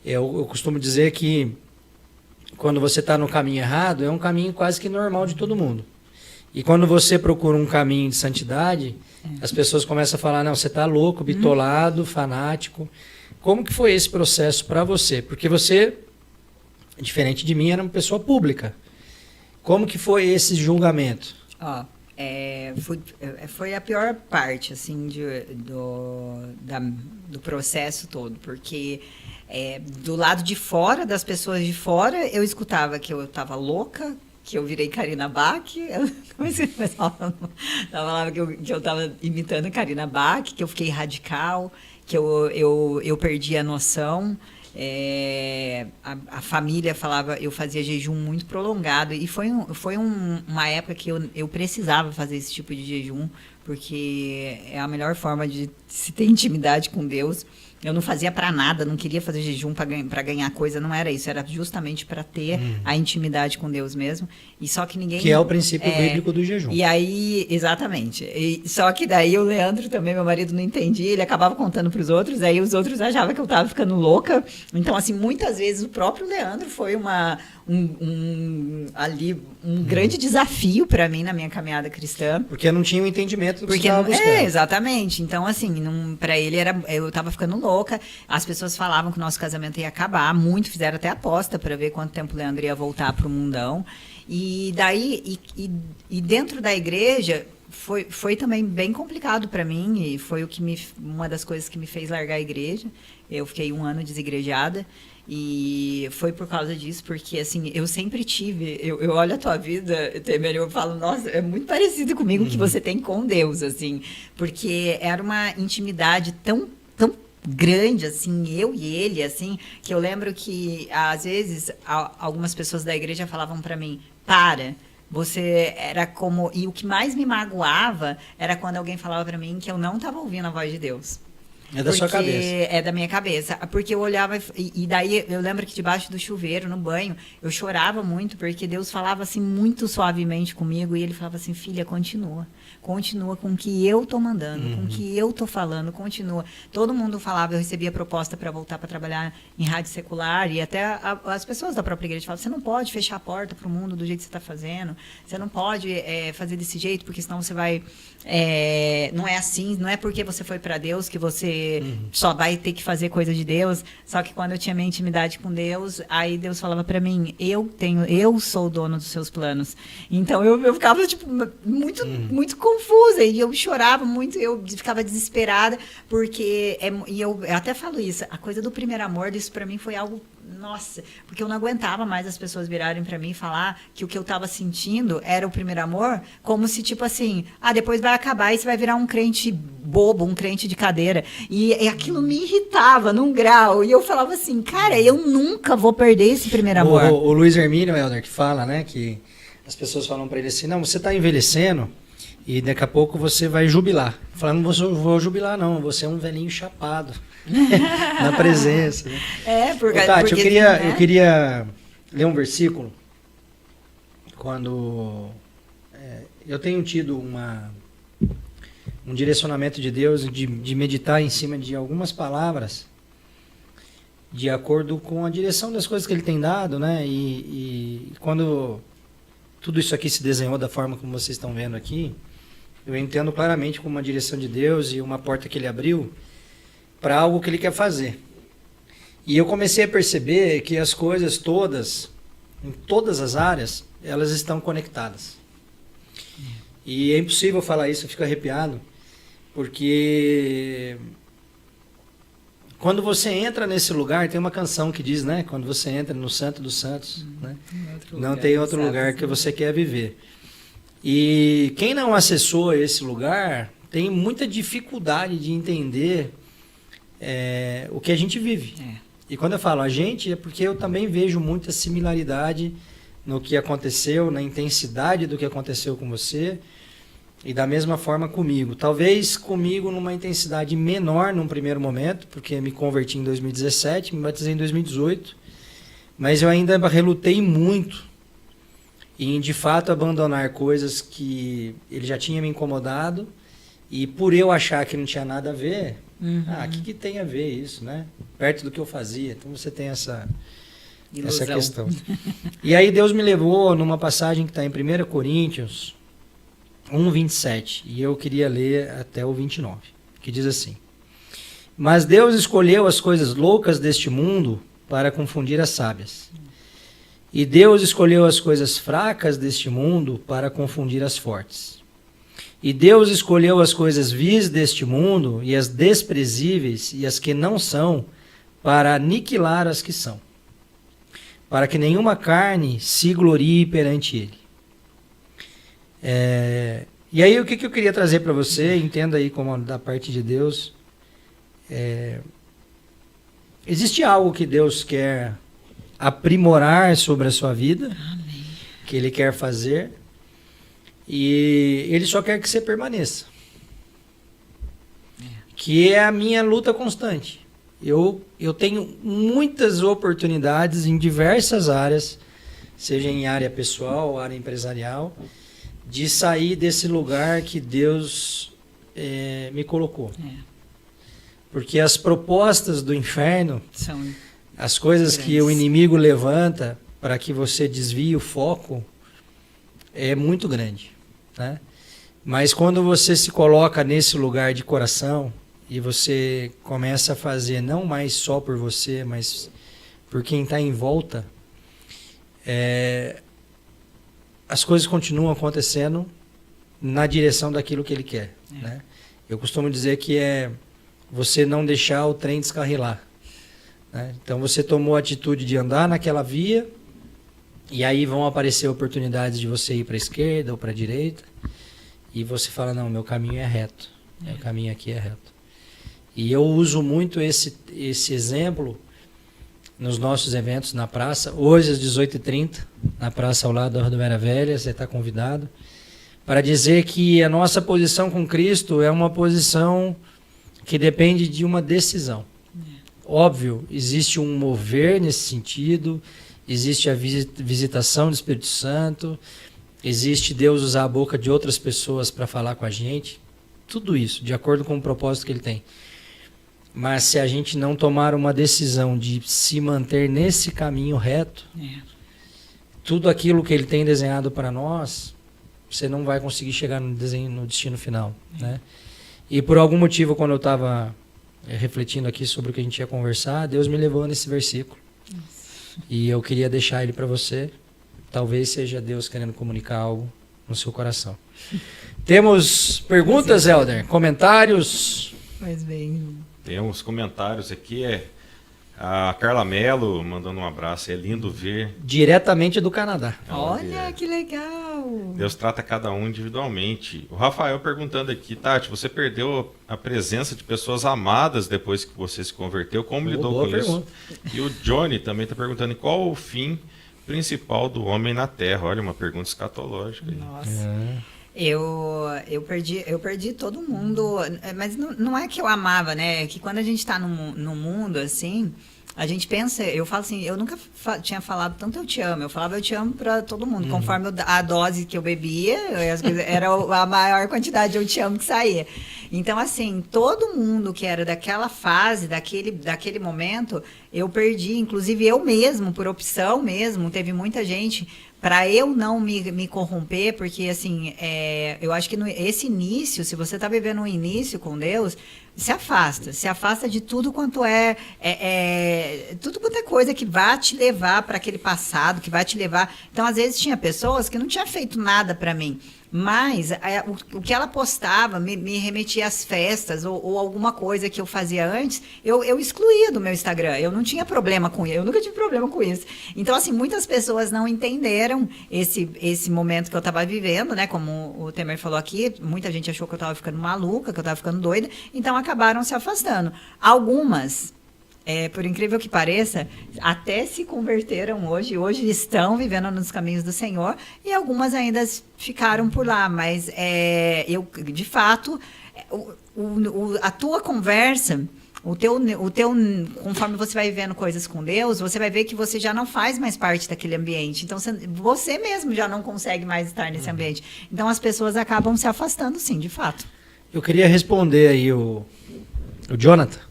eu costumo dizer que quando você está no caminho errado, é um caminho quase que normal de todo mundo. E quando você procura um caminho de santidade, as pessoas começam a falar, não, você está louco, bitolado, fanático. Como que foi esse processo para você? Porque você, diferente de mim, era uma pessoa pública. Como que foi esse julgamento? Foi a pior parte, assim, do processo todo, porque do lado de fora, das pessoas de fora, eu escutava que eu estava louca, que eu virei Karina Bach, falava que eu estava imitando Karina Bach, que eu fiquei radical, que eu perdi a noção. A família falava, eu fazia jejum muito prolongado, e foi uma época que eu precisava fazer esse tipo de jejum, porque é a melhor forma de se ter intimidade com Deus. Eu não fazia para nada, não queria fazer jejum para ganhar coisa, não era isso, era justamente para ter a intimidade com Deus mesmo. E só que ninguém... Que é o princípio bíblico do jejum. E aí, exatamente. Só que daí o Leandro também, meu marido, não entendia, ele acabava contando para os outros, aí os outros achavam que eu estava ficando louca. Então, assim, muitas vezes o próprio Leandro foi um grande desafio para mim na minha caminhada cristã. Porque não tinha o entendimento do que você Porque estava buscando. exatamente. Então, assim, para ele eu tava ficando louca. As pessoas falavam que o nosso casamento ia acabar. Muito fizeram até aposta para ver quanto tempo o Leandro ia voltar pro mundão. E daí, e dentro da igreja, foi também bem complicado para mim. E foi uma das coisas que me fez largar a igreja. Eu fiquei 1 ano desigrejada. E foi por causa disso, porque assim, eu sempre tive, eu olho a tua vida, Temer, eu falo, nossa, é muito parecido comigo que você tem com Deus, assim, porque era uma intimidade tão grande, assim, eu e ele, assim, que eu lembro que, às vezes, algumas pessoas da igreja falavam para mim, você era como... E o que mais me magoava era quando alguém falava para mim que eu não estava ouvindo a voz de Deus. É da sua cabeça. É da minha cabeça. Porque eu olhava, e daí eu lembro que debaixo do chuveiro, no banho, eu chorava muito, porque Deus falava assim muito suavemente comigo, e ele falava assim, filha, continua com o que eu tô mandando, com o que eu tô falando, continua. Todo mundo falava, eu recebia proposta para voltar para trabalhar em rádio secular, e até as pessoas da própria igreja falavam, você não pode fechar a porta para o mundo do jeito que você está fazendo, você não pode fazer desse jeito, porque senão você vai... não é assim, não é porque você foi para Deus que você só vai ter que fazer coisa de Deus. Só que quando eu tinha minha intimidade com Deus, aí Deus falava para mim, eu sou o dono dos seus planos. Então eu ficava tipo muito confusa, e eu chorava muito, eu ficava desesperada, porque e eu até falo isso, a coisa do primeiro amor, isso para mim foi algo, nossa, porque eu não aguentava mais as pessoas virarem para mim e falar que o que eu estava sentindo era o primeiro amor, como se tipo assim, depois vai acabar e você vai virar um crente bobo, um crente de cadeira, e aquilo me irritava num grau, e eu falava assim, cara, eu nunca vou perder esse primeiro amor. O Luiz Hermínio, Helder, que fala, né, que as pessoas falam para ele assim, não, você está envelhecendo e daqui a pouco você vai jubilar. Falando, não vou jubilar não, você é um velhinho chapado na presença. Né? Tati, eu queria ler um versículo quando eu tenho tido um direcionamento de Deus de meditar em cima de algumas palavras de acordo com a direção das coisas que Ele tem dado, né? E quando tudo isso aqui se desenhou da forma como vocês estão vendo aqui, eu entendo claramente como uma direção de Deus e uma porta que Ele abriu para algo que Ele quer fazer. E eu comecei a perceber que as coisas todas, em todas as áreas, elas estão conectadas. E é impossível falar isso, eu fico arrepiado, porque quando você entra nesse lugar, tem uma canção que diz, né? Quando você entra no Santo dos Santos, né? Não tem outro lugar que você quer viver. E quem não acessou esse lugar tem muita dificuldade de entender o que a gente vive. E quando eu falo a gente, é porque eu também vejo muita similaridade no que aconteceu, na intensidade do que aconteceu com você, e da mesma forma comigo. Talvez comigo numa intensidade menor num primeiro momento, porque me converti em 2017, me batizei em 2018, mas eu ainda relutei muito em, de fato, abandonar coisas que ele já tinha me incomodado, e por eu achar que não tinha nada a ver, o que tem a ver isso, né? Perto do que eu fazia. Então você tem essa questão. E aí Deus me levou numa passagem que está em 1 Coríntios 1:27, e eu queria ler até o 29, que diz assim: mas Deus escolheu as coisas loucas deste mundo para confundir as sábias, e Deus escolheu as coisas fracas deste mundo para confundir as fortes, e Deus escolheu as coisas vis deste mundo e as desprezíveis e as que não são para aniquilar as que são, para que nenhuma carne se glorie perante ele. E aí o que eu queria trazer para você, entenda aí como da parte de Deus, existe algo que Deus quer aprimorar sobre a sua vida, que Ele quer fazer, e Ele só quer que você permaneça. que é a minha luta constante. Eu tenho muitas oportunidades em diversas áreas, seja em área pessoal, área empresarial, de sair desse lugar que Deus me colocou. Porque as propostas do inferno, as coisas que o inimigo levanta para que você desvie o foco, é muito grande, né? Mas quando você se coloca nesse lugar de coração e você começa a fazer não mais só por você, mas por quem está em volta, as coisas continuam acontecendo na direção daquilo que ele quer, né? Eu costumo dizer que é você não deixar o trem descarrilar, né? Então você tomou a atitude de andar naquela via e aí vão aparecer oportunidades de você ir para a esquerda ou para a direita e você fala, não, meu caminho é reto, meu caminho aqui é reto. E eu uso muito esse exemplo nos nossos eventos na praça. Hoje às 18h30, na praça ao lado da Rodoviária Velha, você está convidado, para dizer que a nossa posição com Cristo é uma posição que depende de uma decisão. Óbvio, existe um mover nesse sentido, existe a visitação do Espírito Santo, existe Deus usar a boca de outras pessoas para falar com a gente, tudo isso, de acordo com o propósito que ele tem. Mas se a gente não tomar uma decisão de se manter nesse caminho reto, tudo aquilo que ele tem desenhado para nós, você não vai conseguir chegar no destino final, né? E por algum motivo, quando eu estava refletindo aqui sobre o que a gente ia conversar, Deus me levou nesse versículo. E eu queria deixar ele para você. Talvez seja Deus querendo comunicar algo no seu coração. Temos perguntas, Helder? Comentários? Pois bem. Temos comentários aqui. A Carla Mello mandando um abraço. É lindo ver. Diretamente do Canadá. Olha, que legal. Deus trata cada um individualmente. O Rafael perguntando aqui, Tati, você perdeu a presença de pessoas amadas depois que você se converteu? Como lidou com pergunta. isso? E o Johnny também está perguntando qual o fim principal do homem na Terra. Olha, uma pergunta escatológica. Nossa. Eu perdi todo mundo, mas não é que eu amava, né? É que quando a gente está no mundo, assim, a gente pensa, eu falo assim, eu nunca tinha falado tanto eu te amo, eu falava eu te amo para todo mundo, conforme a dose que eu bebia, era a maior quantidade eu te amo que saía. Então, assim, todo mundo que era daquela fase, daquele momento, eu perdi, inclusive eu mesmo, por opção mesmo, teve muita gente, para eu não me corromper, porque, assim, eu acho que esse início, se você está vivendo um início com Deus, se afasta de tudo quanto tudo quanto é coisa que vai te levar para aquele passado, que vai te levar. Então, às vezes, tinha pessoas que não tinham feito nada para mim, mas o que ela postava me remetia às festas ou alguma coisa que eu fazia antes, eu excluía do meu Instagram. Eu não tinha problema com isso, eu nunca tive problema com isso. Então, assim, muitas pessoas não entenderam esse momento que eu estava vivendo, né? Como o Temer falou aqui, muita gente achou que eu estava ficando maluca, que eu estava ficando doida, então acabaram se afastando. Algumas, por incrível que pareça, até se converteram hoje estão vivendo nos caminhos do Senhor, e algumas ainda ficaram por lá, mas eu, de fato, a tua conversa, o teu, conforme você vai vivendo coisas com Deus, você vai ver que você já não faz mais parte daquele ambiente, então você mesmo já não consegue mais estar nesse ambiente, então as pessoas acabam se afastando, sim, de fato. Eu queria responder aí o Jonathan.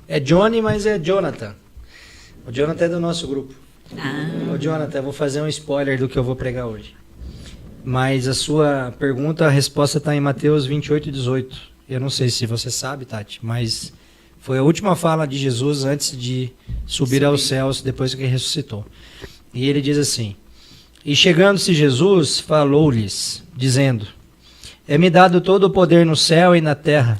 É Johnny, mas é Jonathan. O Jonathan é do nosso grupo. Ô, Jonathan, eu vou fazer um spoiler do que eu vou pregar hoje. Mas a sua pergunta, a resposta está em Mateus 28:18. Eu não sei se você sabe, Tati, mas foi a última fala de Jesus antes de subir aos céus, depois que ele ressuscitou. E ele diz assim: E chegando-se Jesus, falou-lhes, dizendo: É-me dado todo o poder no céu e na terra.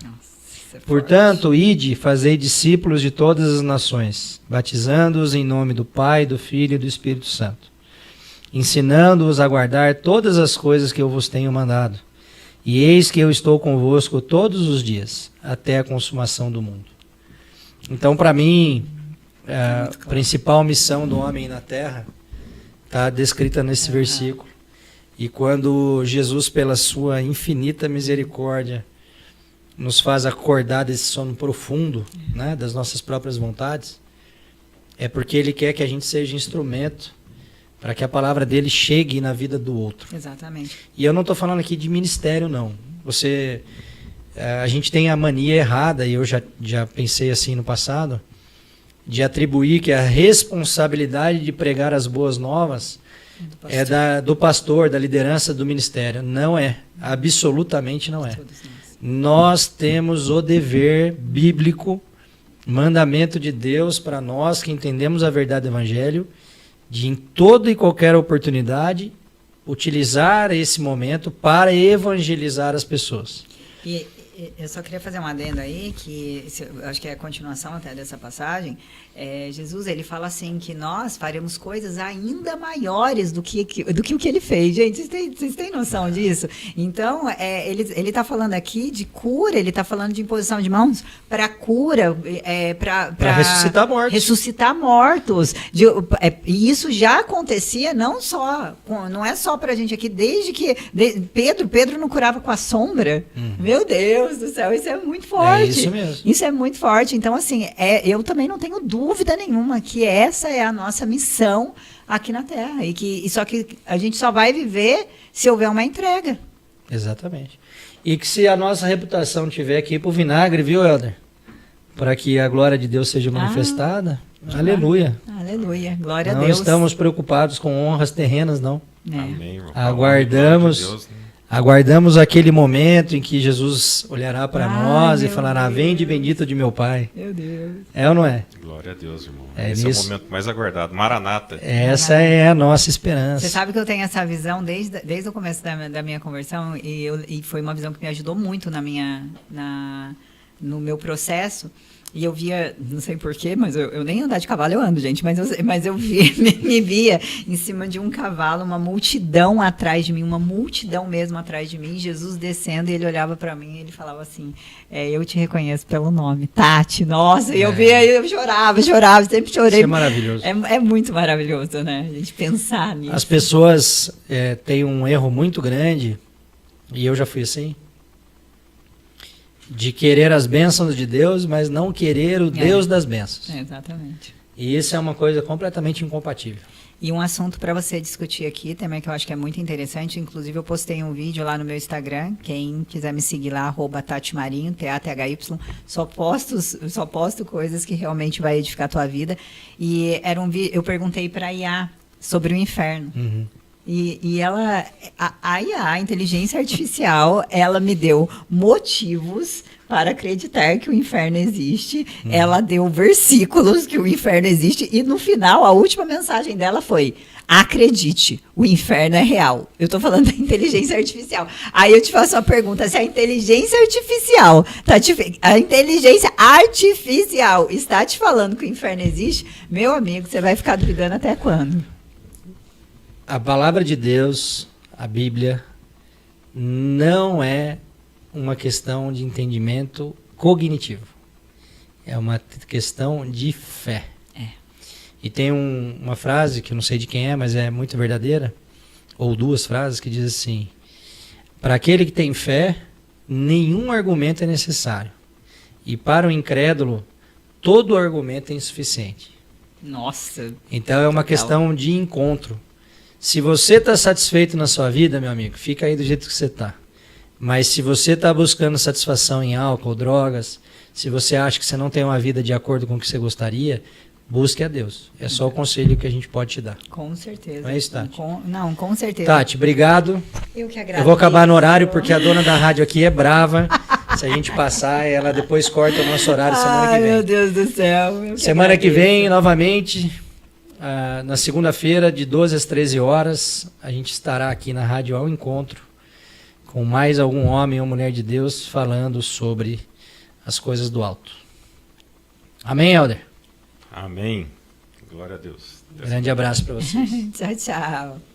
Portanto, ide, fazei discípulos de todas as nações, batizando-os em nome do Pai, do Filho e do Espírito Santo, ensinando-os a guardar todas as coisas que eu vos tenho mandado. E eis que eu estou convosco todos os dias, até a consumação do mundo. Então, para mim, a principal missão do homem na terra está descrita nesse versículo. E quando Jesus, pela sua infinita misericórdia, nos faz acordar desse sono profundo, né, das nossas próprias vontades, é porque Ele quer que a gente seja instrumento para que a palavra dele chegue na vida do outro. Exatamente. E eu não estou falando aqui de ministério, não. A gente tem a mania errada, e eu já pensei assim no passado, de atribuir que a responsabilidade de pregar as boas novas é do pastor, da liderança do ministério. Não é. Absolutamente não é. Nós temos o dever bíblico, mandamento de Deus para nós que entendemos a verdade do Evangelho, de em toda e qualquer oportunidade utilizar esse momento para evangelizar as pessoas. E eu só queria fazer um adendo aí, que acho que é a continuação até dessa passagem. Jesus, ele fala assim, que nós faremos coisas ainda maiores do que o que ele fez. Gente, vocês têm noção disso? Então, ele está falando aqui de cura, ele está falando de imposição de mãos para cura, para ressuscitar mortos. Ressuscitar mortos. E isso já acontecia, não é só para a gente aqui, desde que Pedro não curava com a sombra. Meu Deus do céu, isso é muito forte. É isso mesmo. Isso é muito forte. Então, assim, eu também não tenho dúvida nenhuma que essa é a nossa missão aqui na Terra. Só que a gente só vai viver se houver uma entrega. Exatamente. E que se a nossa reputação tiver que ir pro vinagre, viu, Helder? Para que a glória de Deus seja manifestada. Aleluia. Aleluia. Glória a Deus. Não estamos preocupados com honras terrenas, não. Amém, irmão. Aguardamos aquele momento em que Jesus olhará para nós e falará: vende bendito de meu Pai. Meu Deus. É ou não é? Glória a Deus, irmão. Esse é o momento mais aguardado. Maranata. Essa é a nossa esperança. Você sabe que eu tenho essa visão desde o começo da minha conversão, e foi uma visão que me ajudou muito no meu processo. E eu via, não sei porquê, mas eu nem andar de cavalo eu ando, gente, mas eu me via em cima de um cavalo, uma multidão atrás de mim, uma multidão mesmo atrás de mim, Jesus descendo, e ele olhava para mim e ele falava assim: eu te reconheço pelo nome, Tati. Nossa, e eu via, eu chorava, sempre chorei. Isso é maravilhoso. É muito maravilhoso, né, a gente pensar nisso. As pessoas têm um erro muito grande, e eu já fui assim, de querer as bênçãos de Deus, mas não querer o Deus das bênçãos. Exatamente. E isso é uma coisa completamente incompatível. E um assunto para você discutir aqui também, que eu acho que é muito interessante, inclusive eu postei um vídeo lá no meu Instagram, quem quiser me seguir lá, @TatiMarinho, TATHY, só posto coisas que realmente vai edificar a tua vida. E eu perguntei para a IA sobre o inferno. Uhum. E ela, a IA, a inteligência artificial, ela me deu motivos para acreditar que o inferno existe. Ela deu versículos que o inferno existe. E no final, a última mensagem dela foi: acredite, o inferno é real. Eu estou falando da inteligência artificial. Aí eu te faço uma pergunta: se a inteligência artificial está te falando que o inferno existe, meu amigo, você vai ficar duvidando até quando? A palavra de Deus, a Bíblia, não é uma questão de entendimento cognitivo. É uma questão de fé. E tem uma frase que eu não sei de quem é, mas é muito verdadeira, ou duas frases que diz assim: para aquele que tem fé, nenhum argumento é necessário. E para o incrédulo, todo argumento é insuficiente. Nossa. Então é uma questão de encontro. Se você está satisfeito na sua vida, meu amigo, fica aí do jeito que você está. Mas se você está buscando satisfação em álcool, drogas, se você acha que você não tem uma vida de acordo com o que você gostaria, busque a Deus. É só o conselho que a gente pode te dar. Com certeza. Não é isso, Tati? Com certeza. Tati, obrigado. Eu que agradeço. Eu vou acabar no horário porque a dona da rádio aqui é brava. Se a gente passar, ela depois corta o nosso horário semana que vem. Ai, meu Deus do céu. Semana que vem, novamente... na segunda-feira, de 12 às 13 horas, a gente estará aqui na Rádio Ao Encontro com mais algum homem ou mulher de Deus falando sobre as coisas do alto. Amém, Helder? Amém. Glória a Deus. Grande abraço para vocês. Tchau, tchau.